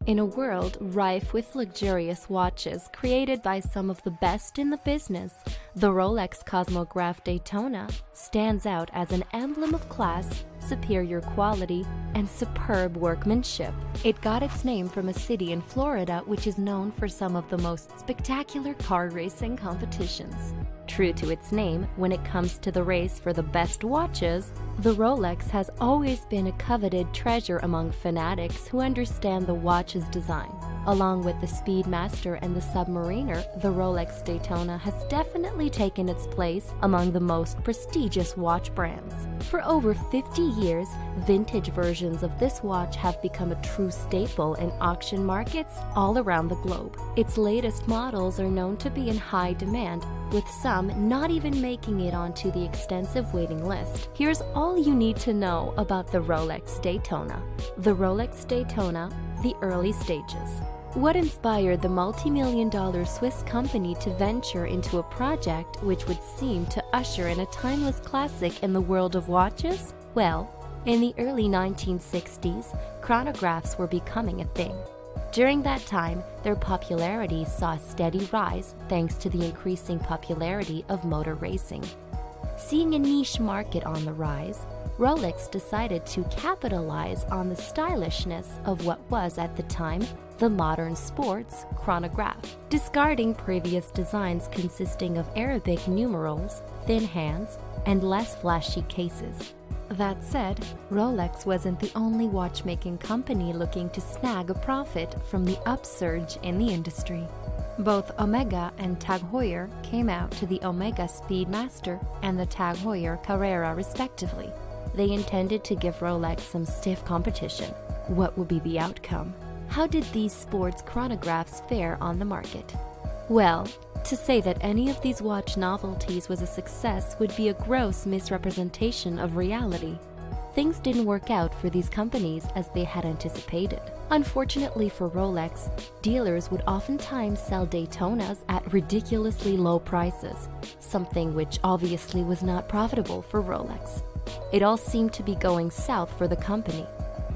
In a world rife with luxurious watches created by some of the best in the business, the Rolex Cosmograph Daytona stands out as an emblem of class, superior quality, and superb workmanship. It got its name from a city in Florida which is known for some of the most spectacular car racing competitions. True to its name, when it comes to the race for the best watches, the Rolex has always been a coveted treasure among fanatics who understand the watch's design. Along with the Speedmaster and the Submariner, the Rolex Daytona has definitely taken its place among the most prestigious watch brands. For over 50 years, vintage versions of this watch have become a true staple in auction markets all around the globe. Its latest models are known to be in high demand, with some not even making it onto the extensive waiting list. Here's all you need to know about the Rolex Daytona. The Rolex Daytona, the early stages. What inspired the multi-million-dollar Swiss company to venture into a project which would seem to usher in a timeless classic in the world of watches? Well, in the early 1960s, chronographs were becoming a thing. During that time, their popularity saw a steady rise thanks to the increasing popularity of motor racing. Seeing a niche market on the rise, Rolex decided to capitalize on the stylishness of what was at the time the modern sports chronograph, discarding previous designs consisting of Arabic numerals, thin hands, and less flashy cases. That said, Rolex wasn't the only watchmaking company looking to snag a profit from the upsurge in the industry. Both Omega and Tag Heuer came out to the Omega Speedmaster and the Tag Heuer Carrera respectively. They intended to give Rolex some stiff competition. What would be the outcome? How did these sports chronographs fare on the market? Well, to say that any of these watch novelties was a success would be a gross misrepresentation of reality. Things didn't work out for these companies as they had anticipated. Unfortunately for Rolex, dealers would oftentimes sell Daytonas at ridiculously low prices, something which obviously was not profitable for Rolex. It all seemed to be going south for the company.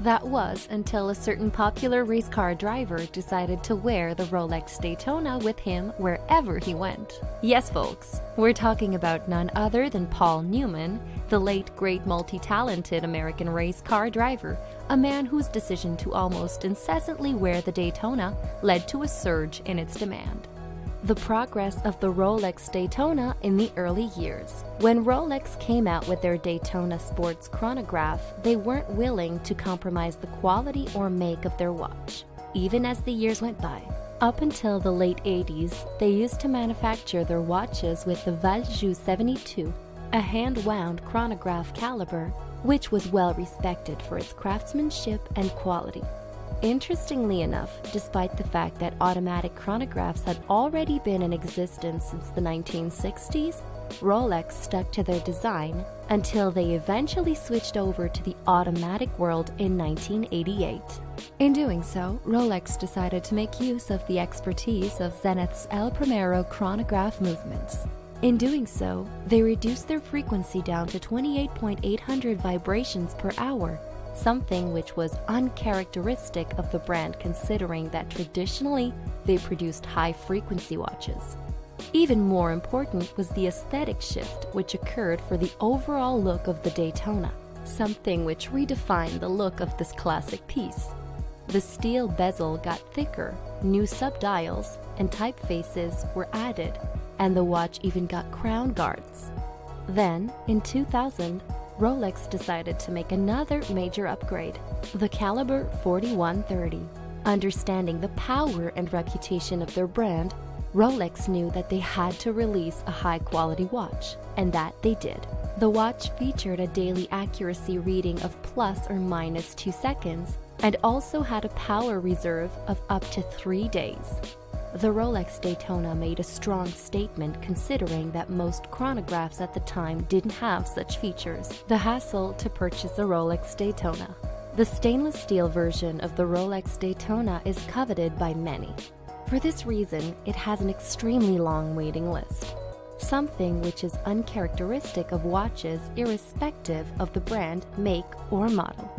That was until a certain popular race car driver decided to wear the Rolex Daytona with him wherever he went. Yes, folks, we're talking about none other than Paul Newman, the late great multi-talented American race car driver, a man whose decision to almost incessantly wear the Daytona led to a surge in its demand. The progress of the Rolex Daytona in the early years. When Rolex came out with their Daytona sports chronograph, they weren't willing to compromise the quality or make of their watch, even as the years went by. Up until the late 80s, they used to manufacture their watches with the Valjoux 72, a hand-wound chronograph caliber, which was well respected for its craftsmanship and quality. Interestingly enough, despite the fact that automatic chronographs had already been in existence since the 1960s, Rolex stuck to their design until they eventually switched over to the automatic world in 1988. In doing so, Rolex decided to make use of the expertise of Zenith's El Primero chronograph movements. In doing so, they reduced their frequency down to 28,800 vibrations per hour, something which was uncharacteristic of the brand considering that traditionally they produced high-frequency watches. Even more important was the aesthetic shift which occurred for the overall look of the Daytona, something which redefined the look of this classic piece. The steel bezel got thicker, new subdials and typefaces were added, and the watch even got crown guards. Then, in 2000, Rolex decided to make another major upgrade, the caliber 4130. Understanding the power and reputation of their brand, Rolex knew that they had to release a high-quality watch, and that they did. The watch featured a daily accuracy reading of plus or minus 2 seconds, and also had a power reserve of up to 3 days. The Rolex Daytona made a strong statement considering that most chronographs at the time didn't have such features. The hassle to purchase a Rolex Daytona. The stainless steel version of the Rolex Daytona is coveted by many. For this reason, it has an extremely long waiting list, something which is uncharacteristic of watches irrespective of the brand, make, or model.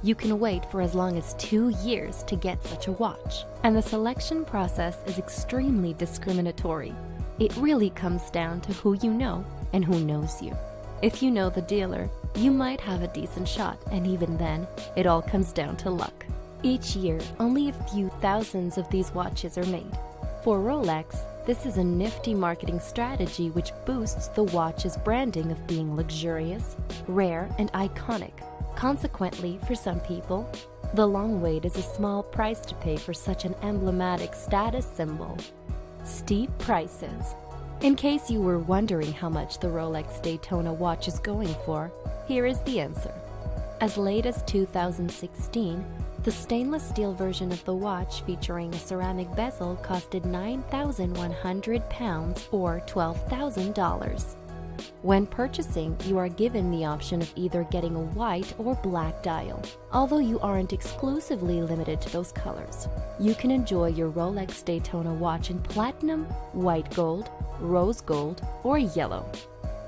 You can wait for as long as 2 years to get such a watch, and the selection process is extremely discriminatory. It really comes down to who you know and who knows you. If you know the dealer, you might have a decent shot, and even then, it all comes down to luck. Each year, only a few thousands of these watches are made. For Rolex, this is a nifty marketing strategy which boosts the watch's branding of being luxurious, rare, and iconic. Consequently, for some people, the long wait is a small price to pay for such an emblematic status symbol. Steep prices. In case you were wondering how much the Rolex Daytona watch is going for, here is the answer. As late as 2016, the stainless steel version of the watch featuring a ceramic bezel costed £9,100 or $12,000. When purchasing, you are given the option of either getting a white or black dial, although you aren't exclusively limited to those colors. You can enjoy your Rolex Daytona watch in platinum, white gold, rose gold, or yellow.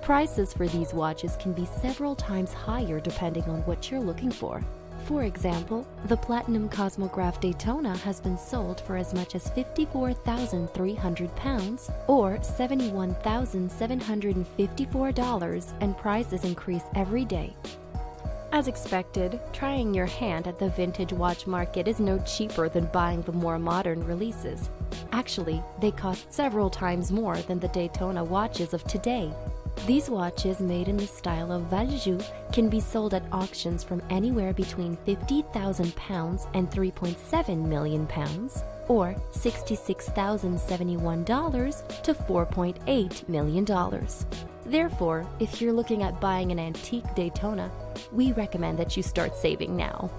Prices for these watches can be several times higher depending on what you're looking for. For example, the Platinum Cosmograph Daytona has been sold for as much as £54,300 or $71,754, and prices increase every day. As expected, trying your hand at the vintage watch market is no cheaper than buying the more modern releases. Actually, they cost several times more than the Daytona watches of today. These watches, made in the style of Valjoux, can be sold at auctions from anywhere between £50,000 and £3.7 million, or $66,071 to $4.8 million. Therefore, if you're looking at buying an antique Daytona, we recommend that you start saving now.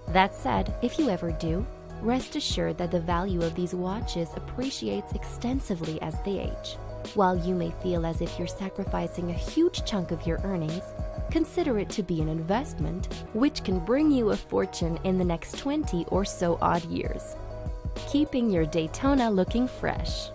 That said, if you ever do, rest assured that the value of these watches appreciates extensively as they age. While you may feel as if you're sacrificing a huge chunk of your earnings, consider it to be an investment which can bring you a fortune in the next 20 or so odd years. Keeping your Daytona looking fresh.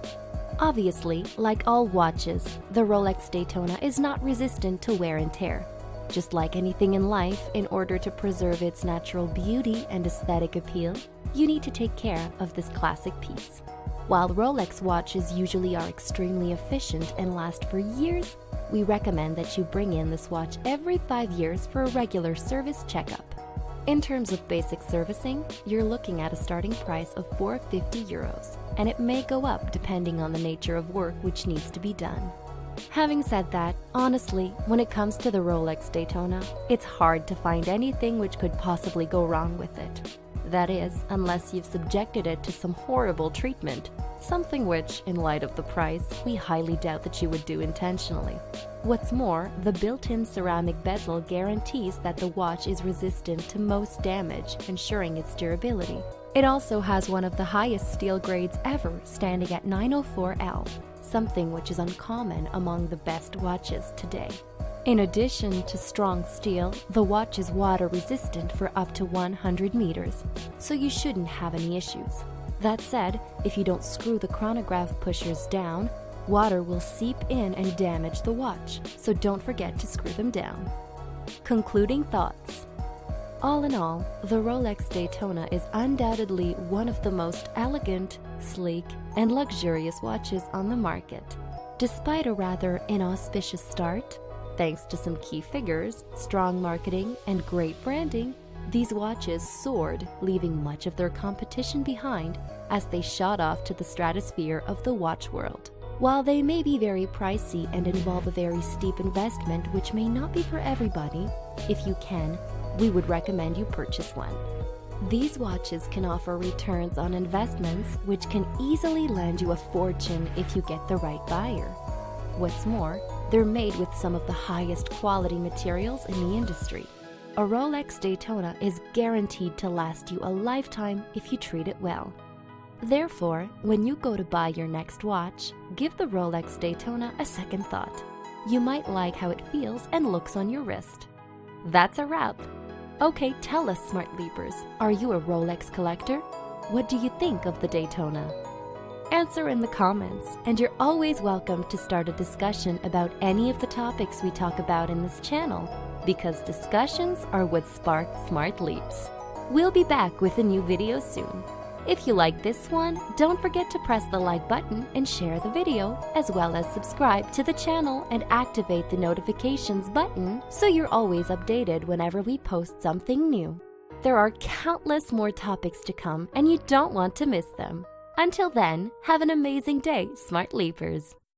Obviously, like all watches, the Rolex Daytona is not resistant to wear and tear. Just like anything in life, in order to preserve its natural beauty and aesthetic appeal, you need to take care of this classic piece. While Rolex watches usually are extremely efficient and last for years, we recommend that you bring in this watch every 5 years for a regular service checkup. In terms of basic servicing, you're looking at a starting price of €450, and it may go up depending on the nature of work which needs to be done. Having said that, honestly, when it comes to the Rolex Daytona, it's hard to find anything which could possibly go wrong with it. That is, unless you've subjected it to some horrible treatment, something which, in light of the price, we highly doubt that you would do intentionally. What's more, the built-in ceramic bezel guarantees that the watch is resistant to most damage, ensuring its durability. It also has one of the highest steel grades ever, standing at 904L, something which is uncommon among the best watches today. In addition to strong steel, the watch is water resistant for up to 100 meters, so you shouldn't have any issues. That said, if you don't screw the chronograph pushers down, water will seep in and damage the watch, so don't forget to screw them down. Concluding thoughts. All in all, the Rolex Daytona is undoubtedly one of the most elegant, sleek, and luxurious watches on the market. Despite a rather inauspicious start, thanks to some key figures, strong marketing, and great branding, these watches soared, leaving much of their competition behind as they shot off to the stratosphere of the watch world. While they may be very pricey and involve a very steep investment which may not be for everybody, if you can, we would recommend you purchase one. These watches can offer returns on investments which can easily land you a fortune if you get the right buyer. What's more, they're made with some of the highest quality materials in the industry. A Rolex Daytona is guaranteed to last you a lifetime if you treat it well. Therefore, when you go to buy your next watch, give the Rolex Daytona a second thought. You might like how it feels and looks on your wrist. That's a wrap. Okay, tell us, SmartLeapers, are you a Rolex collector? What do you think of the Daytona? Answer in the comments, and you're always welcome to start a discussion about any of the topics we talk about in this channel. because discussions are what spark smart leaps. We'll be back with a new video soon. If you like this one, don't forget to press the like button and share the video, as well as subscribe to the channel and activate the notifications button so you're always updated whenever we post something new. There are countless more topics to come and you don't want to miss them. Until then, have an amazing day, Smart Leapers.